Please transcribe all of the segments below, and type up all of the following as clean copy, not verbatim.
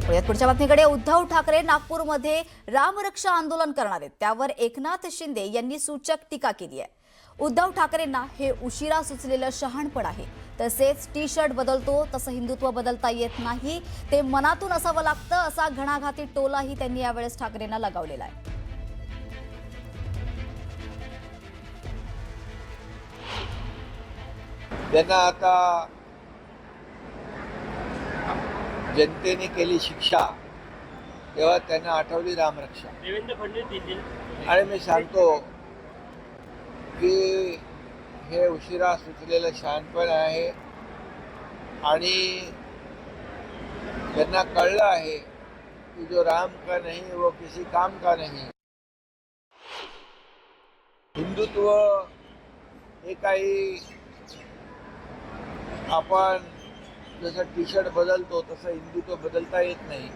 पुढच्या बातमीकडे उद्धव ठाकरे नागपूरमध्ये रामरक्षा आंदोलन करणार आहेत. त्यावर एकनाथ शिंदे यांनी सूचक टीका केली आहे. उद्धव ठाकरेंना हे उशिरा सुचलेलं शहाणपण आहे. तसेच टी शर्ट बदलतो तसं हिंदुत्व बदलता येत नाही, ते मनातून असावं लागतं, असा घणाघाती टोलाही त्यांनी यावेळेस ठाकरेंना लगावलेला आहे. त्यांना आता जनतेने केली शिक्षा तेव्हा त्यांना आठवली रामरक्षा. देवेंद्र फडणवीस आणि मी सांगतो की हे उशिरा सुचलेलं शहाणपण आहे आणि त्यांना कळलं आहे की जो राम का नहीं वो किसी काम का नहीं. हिंदुत्व हे काही आपण जसं टी शर्ट बदलतो तसं हिंदुत्व बदलता येत नाही,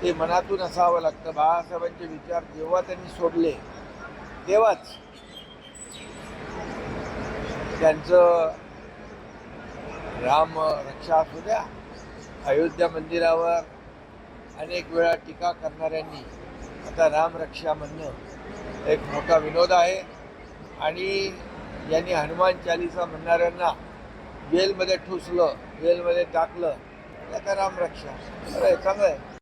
ते मनातून असावं लागतं. बाळासाहेबांचे विचार जेव्हा त्यांनी सोडले तेव्हाच त्यांचं राम रक्षा असू द्या, अयोध्या मंदिरावर अनेक वेळा टीका करणाऱ्यांनी आता राम रक्षा म्हणणं एक मोठा विनोद आहे. आणि यांनी हनुमान चालीसा म्हणणाऱ्यांना जेलमध्ये ठुसलं, जेलमध्ये टाकलं, आता राम रक्षा. चांगलं आहे.